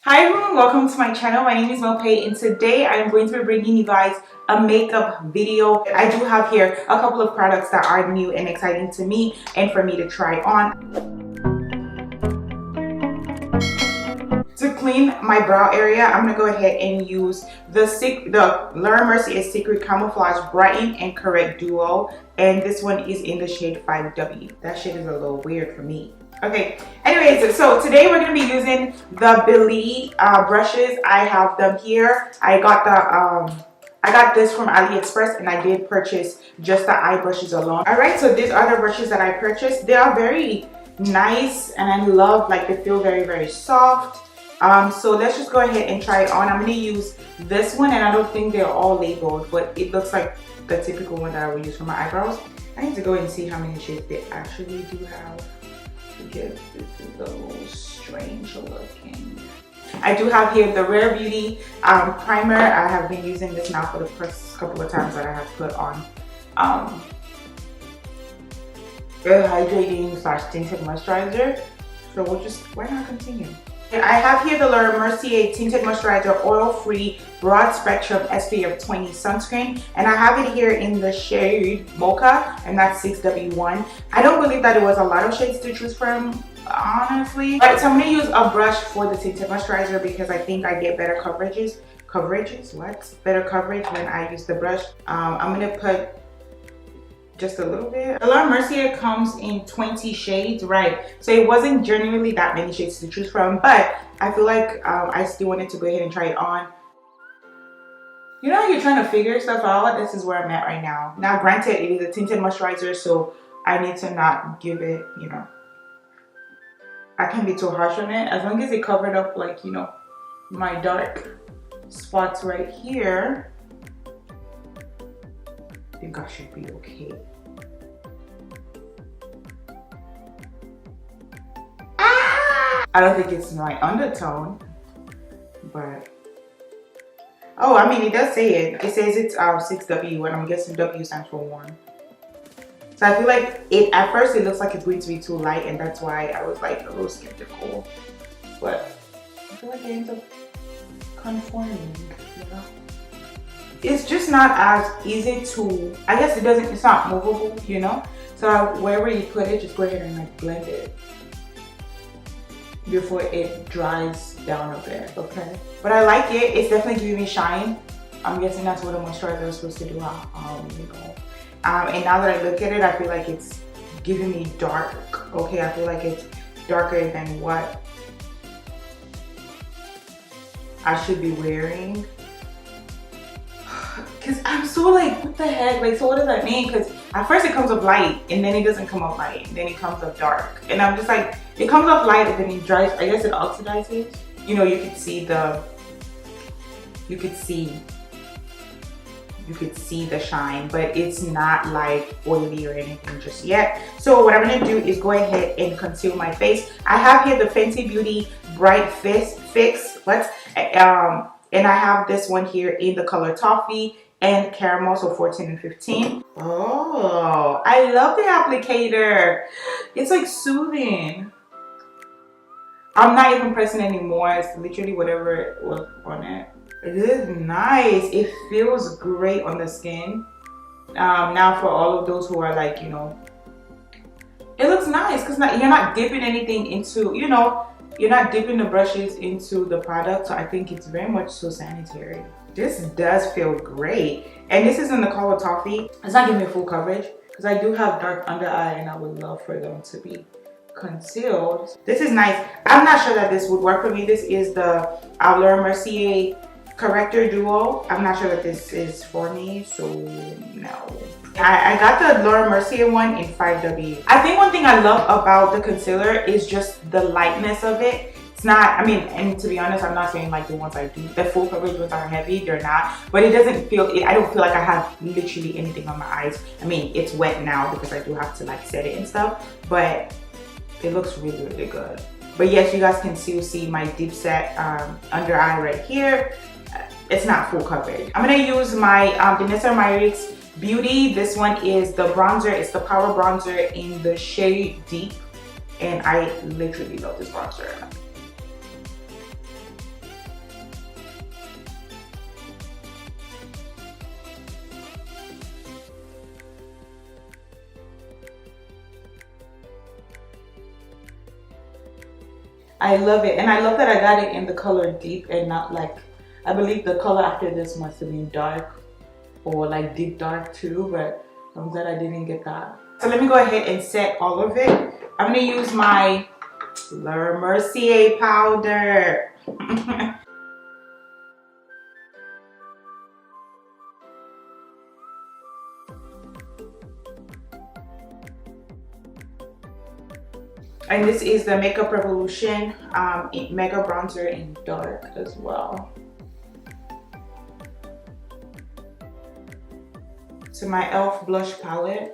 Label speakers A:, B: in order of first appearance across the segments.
A: Hi everyone, welcome to my channel. My name is Mope and today I am going to be bringing you guys a makeup video. I do have here a couple of products that are new and exciting to me and for me to try on. To clean my brow area, I'm going to go ahead and use the Laura Mercier Secret Camouflage Brighten and Correct Duo, and this one is in the shade 5W. That shade is a little weird for me. Okay, anyways, so today we're going to be using the Billy brushes. I have them here. I got this from AliExpress and I did purchase just the eye brushes alone. Alright, so these are the brushes that I purchased. They are very nice and I love, like, they feel very, very soft. So let's just go ahead and try it on. I'm going to use this one and I don't think they're all labeled, but it looks like the typical one that I would use for my eyebrows. I need to go and see how many shades they actually do have, because this is a little strange looking. I do have here the Rare Beauty primer. I have been using this now for the first couple of times that I have put on hydrating / tinted moisturizer. So why not continue? And I have here the Laura Mercier Tinted Moisturizer Oil-Free Broad Spectrum SPF 20 Sunscreen. And I have it here in the shade Mocha, and that's 6W1. I don't believe that it was a lot of shades to choose from, honestly. But so I'm going to use a brush for the Tinted Moisturizer because I think I get better better coverage when I use the brush. I'm going to put just a little bit. The Laura Mercier comes in 20 shades, right? So it wasn't genuinely that many shades to choose from, but I feel like I still wanted to go ahead and try it on. You know how you're trying to figure stuff out? This is where I'm at right now. Now, granted, it is a tinted moisturizer, so I need to not give it, you know, I can't be too harsh on it. As long as it covered up, like, you know, my dark spots right here, I think I should be okay. I don't think it's my undertone, but oh, I mean, it does say it. It says it's 6W, and I'm guessing W stands for warm. So I feel like at first it looks like it's going to be too light, and that's why I was like a little skeptical. But I feel like it ends up conforming, you know. It's just not as easy to, I guess it's not movable, you know. So wherever you put it, just go ahead and like blend it before it dries down a bit, okay? But I like it. It's definitely giving me shine. I'm guessing that's what a moisturizer is supposed to do, you know. And now that I look at it, I feel like it's giving me dark, okay? I feel like it's darker than what I should be wearing. Because I'm so like, what the heck? Like, so what does that mean? Because at first it comes up light and then it doesn't come up light. Then it comes up dark. And I'm just like, it comes up light and then it dries. I guess it oxidizes. You know, you could see the shine, but it's not like oily or anything just yet. So what I'm going to do is go ahead and conceal my face. I have here the Fenty Beauty Bright Fix. And I have this one here in the color Toffee and Caramel, so 14 and 15. Oh, I love the applicator. It's like soothing. I'm not even pressing anymore. It's literally whatever was on it. It is nice. It feels great on the skin. Now for all of those who are like, you know, it looks nice because you're not dipping anything into, you know, you're not dipping the brushes into the product, so I think it's very much so sanitary. This does feel great. And this is in the color Toffee. It's not giving me full coverage because I do have dark under eye and I would love for them to be concealed. This is nice. I'm not sure that this would work for me. This is the Laura Mercier Corrector Duo. I'm not sure that this is for me, so no. I got the Laura Mercier one in 5W. I think one thing I love about the concealer is just the lightness of it. It's not, I mean, and to be honest, I'm not saying like the ones I do, the full coverage ones are heavy, they're not. But it doesn't feel, I don't feel like I have literally anything on my eyes. I mean, it's wet now because I do have to like set it and stuff, but it looks really, really good. But yes, you guys can still see my deep set under eye right here. It's not full coverage. I'm gonna use my Danessa Myricks Beauty. This one is the bronzer. It's the Power Bronzer in the shade Deep. And I literally love this bronzer. I love it. And I love that I got it in the color deep and not like, I believe the color after this must have been dark or like deep dark too, but I'm glad I didn't get that. So let me go ahead and set all of it. I'm gonna use my Laura Mercier powder. And this is the Makeup Revolution Mega Bronzer in dark as well. So my e.l.f. blush palette.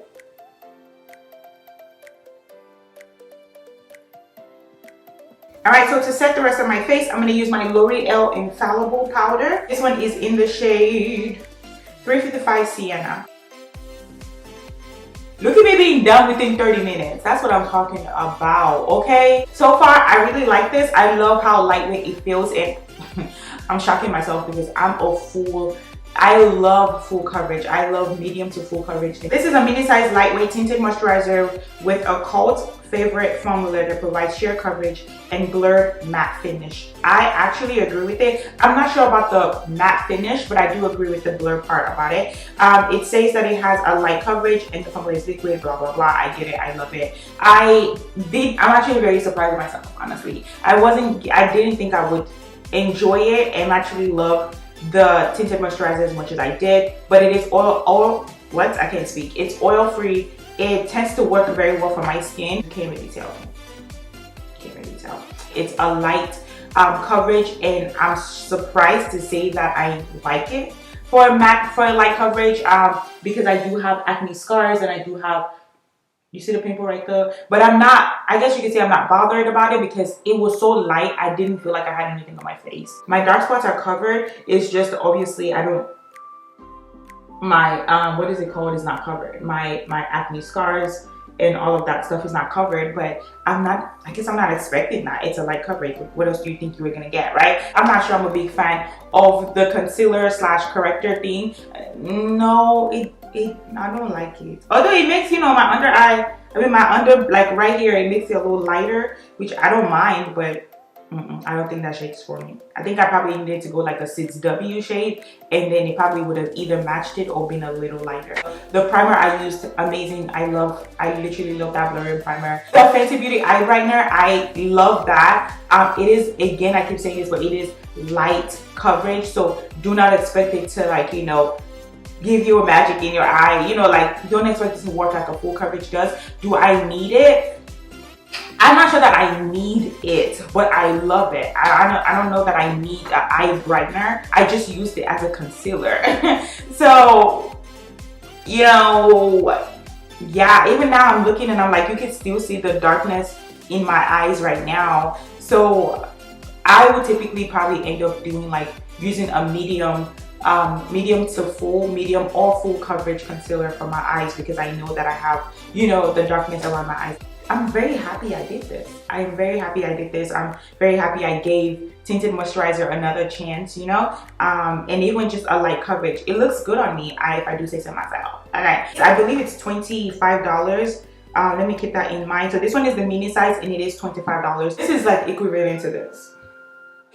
A: Alright, so to set the rest of my face, I'm going to use my L'Oreal Infallible powder. This one is in the shade 355 Sienna. Look at me being done within 30 minutes. That's what I'm talking about, okay? So far, I really like this. I love how lightweight it feels, and I'm shocking myself because I'm a fool. I love full coverage. I love medium to full coverage. This is a mini size lightweight tinted moisturizer with a cult favorite formula that provides sheer coverage and blurred matte finish. I actually agree with it. I'm not sure about the matte finish, but I do agree with the blur part about it. It says that it has a light coverage and the formula is liquid, blah, blah, blah. I get it. I love it. I'm actually very surprised with myself, honestly. I didn't think I would enjoy it and actually love the tinted moisturizer as much as I did, but it is I can't speak. It's oil free. It tends to work very well for my skin. Can't really tell. It's a light coverage, and I'm surprised to say that I like it for a light coverage because I do have acne scars and I do have, you see the pimple right there? But I guess you could say I'm not bothered about it because it was so light, I didn't feel like I had anything on my face. My dark spots are covered. It's just obviously what is it called, is not covered. My acne scars and all of that stuff is not covered, but I guess I'm not expecting that. It's a light coverage. What else do you think you were gonna get, right? I'm not sure I'm a big fan of the concealer / corrector thing. No, I don't like it. Although it makes, my under eye, like right here, it makes it a little lighter, which I don't mind, but I don't think that shade's for me. I think I probably needed to go like a 6W shade, and then it probably would have either matched it or been a little lighter. The primer I used, amazing. I literally love that blurring primer. The Fenty Beauty Eye Brightener, I love that. It is, again, I keep saying this, but it is light coverage, so do not expect it to like, give you a magic in your eye. Like, don't expect it to work like a full coverage does. Do I need it? I'm not sure that I need it, but I love it. I don't know that I need an eye brightener. I just used it as a concealer. So, yeah, even now I'm looking and I'm like, you can still see the darkness in my eyes right now. So I would typically probably end up doing like using a medium to full, medium or full coverage concealer for my eyes because I know that I have, the darkness around my eyes. I'm very happy I did this. I'm very happy I did this. I'm very happy I gave Tinted Moisturizer another chance, and even just a light coverage. It looks good on me, if I do say so myself. Okay, so I believe it's $25. Let me keep that in mind. So this one is the mini size and it is $25. This is like equivalent to this.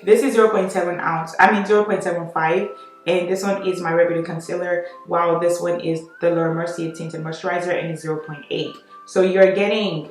A: This is 0.75, and this one is my regular concealer, while this one is the Laura Mercier Tinted Moisturizer and it's 0.8. So you're getting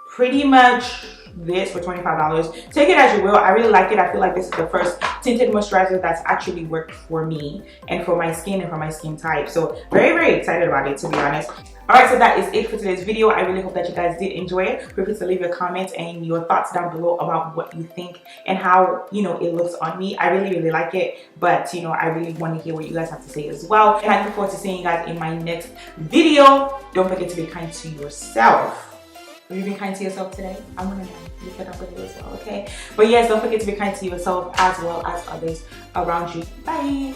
A: pretty much this for $25. Take it as you will. I really like it. I feel like this is the first tinted moisturizer that's actually worked for me and for my skin and for my skin type. So very, very excited about it, to be honest. Alright, so that is it for today's video. I really hope that you guys did enjoy it. Feel free to leave your comments and your thoughts down below about what you think and how, it looks on me. I really, really like it, but, I really want to hear what you guys have to say as well. And I look forward to seeing you guys in my next video. Don't forget to be kind to yourself. Have you been kind to yourself today? I'm gonna look it up with you as well, okay? But yes, don't forget to be kind to yourself as well as others around you. Bye!